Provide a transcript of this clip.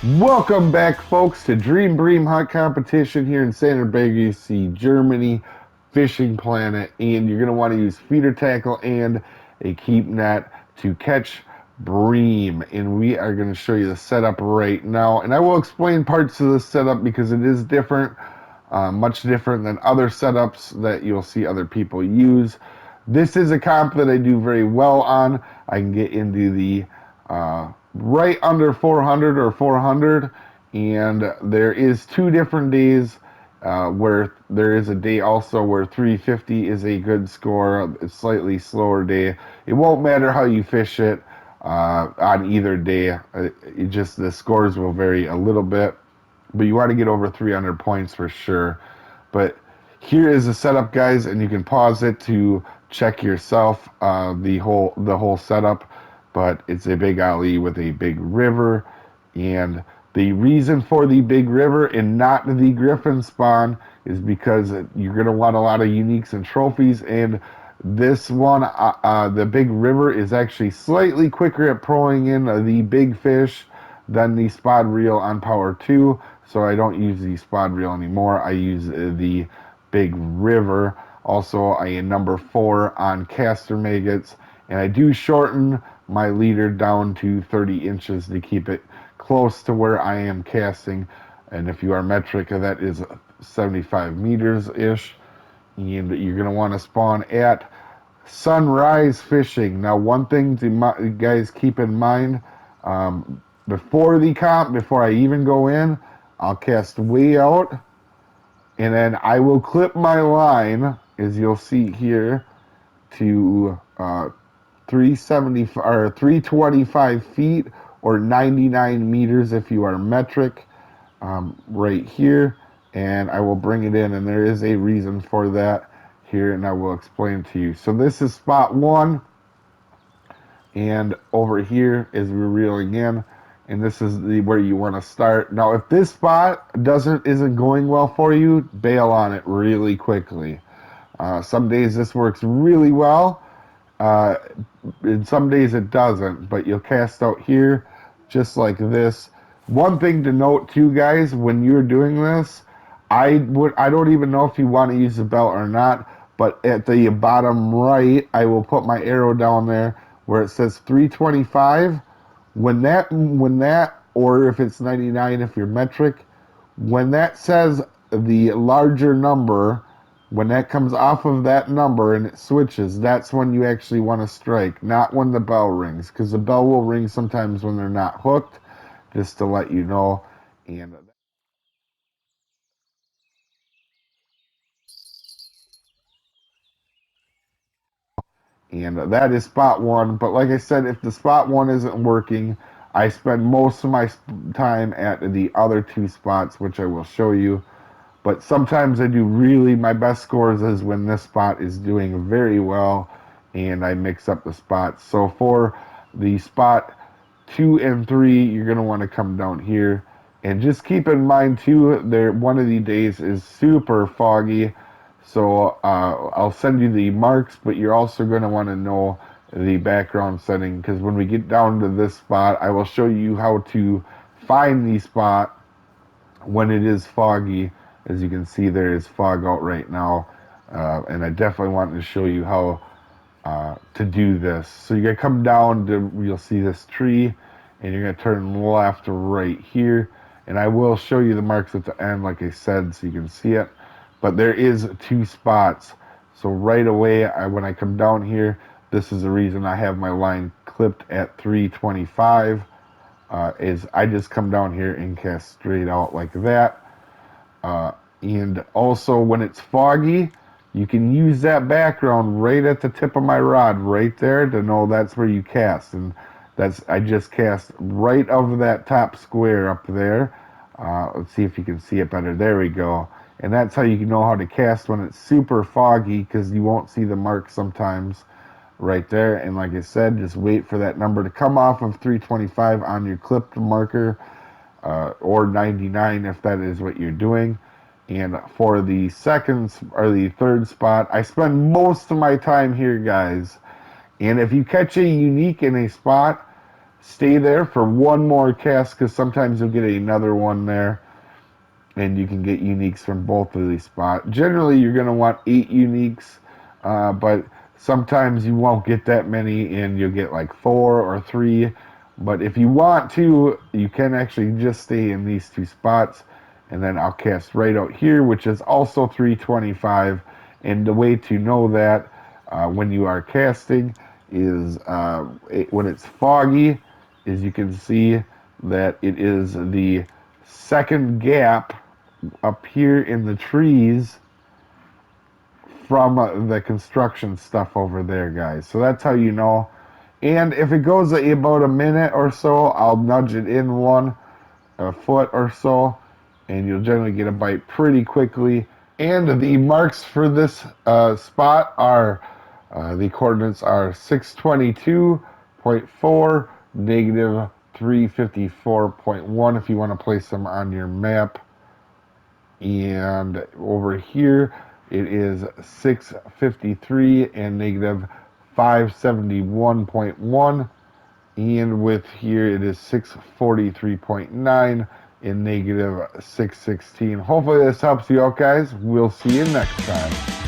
Welcome back, folks, to Dream Bream Hunt Competition here in Saarbrücken, Germany, Fishing Planet. And you're going to want to use feeder tackle and a keep net to catch bream. And we are going to show you the setup right now. And I will explain parts of the setup because it is different, much different than other setups that you'll see other people use. This is a comp that I do very well on. I can get into the right under 400 or 400, and there is 2 different days where there is a day also where 350 is a good score, a slightly slower day. It won't matter how you fish it on either day. It just the scores will vary a little bit, but you want to get over 300 points for sure. But here is the setup, guys, and you can pause it to check yourself the whole setup. But it's a big alley with a big river, and the reason for the big river and not the griffin spawn is because you're going to want a lot of uniques and trophies, and this one, the big river, is actually slightly quicker at proing in the big fish than the spot reel on Power 2, so I don't use the spot reel anymore. I use the big river. Also, I am number 4 on caster maggots, and I do shorten my leader down to 30 inches to keep it close to where I am casting. And if you are metric, that is 75 meters-ish. And you're going to want to spawn at sunrise fishing. Now, one thing to guys keep in mind, before the comp, before I even go in, I'll cast way out, and then I will clip my line, as you'll see here, to 375 or 325 feet or 99 meters if you are metric, right here, and I will bring it in, and there is a reason for that here, and I will explain to you. So this is spot 1, and over here is we're reeling in, and this is where you want to start. Now, if this spot isn't going well for you, bail on it really quickly. Some days this works really well, and some days it doesn't, but you'll cast out here just like this. One thing to note too, guys, when you're doing this, I don't even know if you want to use the belt or not, but at the bottom right, I will put my arrow down there where it says 325. When that, or if it's 99 if you're metric, when that says the larger number, when that comes off of that number and it switches, that's when you actually want to strike, not when the bell rings, because the bell will ring sometimes when they're not hooked, just to let you know. And that is spot 1. But like I said, if the spot 1 isn't working, I spend most of my time at the other 2 spots, which I will show you. But sometimes I do really, my best scores is when this spot is doing very well and I mix up the spots. So for the spot 2 and 3, you're going to want to come down here. And just keep in mind too, one of the days is super foggy. So I'll send you the marks, but you're also going to want to know the background setting, because when we get down to this spot, I will show you how to find the spot when it is foggy. As you can see, there is fog out right now, and I definitely want to show you how to do this. So you're going to come down to, you'll see this tree, and you're going to turn left or right here, and I will show you the marks at the end, like I said, so you can see it. But there is 2 spots. So right away, when I come down here, this is the reason I have my line clipped at 325, is I just come down here and cast straight out like that. And also when it's foggy, you can use that background right at the tip of my rod right there to know that's where you cast. And I just cast right over that top square up there. Let's see if you can see it better. There we go. And that's how you can know how to cast when it's super foggy, because you won't see the mark sometimes right there. And like I said, just wait for that number to come off of 325 on your clipped marker, or 99 if that is what you're doing. And for the second or the third spot, I spend most of my time here, guys. And if you catch a unique in a spot, stay there for one more cast, because sometimes you'll get another one there, and you can get uniques from both of these spots. Generally, you're going to want 8 uniques, but sometimes you won't get that many, and you'll get like 4 or 3. But if you want to, you can actually just stay in these 2 spots, and then I'll cast right out here, which is also 325. And the way to know that when you are casting is when it's foggy, is you can see that it is the second gap up here in the trees from the construction stuff over there, guys. So that's how you know. And if it goes about a minute or so, I'll nudge it in a foot or so, and you'll generally get a bite pretty quickly. And the marks for this spot are, the coordinates are 622.4, negative 354.1 if you want to place them on your map. And over here, it is 653 and negative 571.1. And with here, it is 643.9 and negative 616. Hopefully this helps you out, guys. We'll see you next time.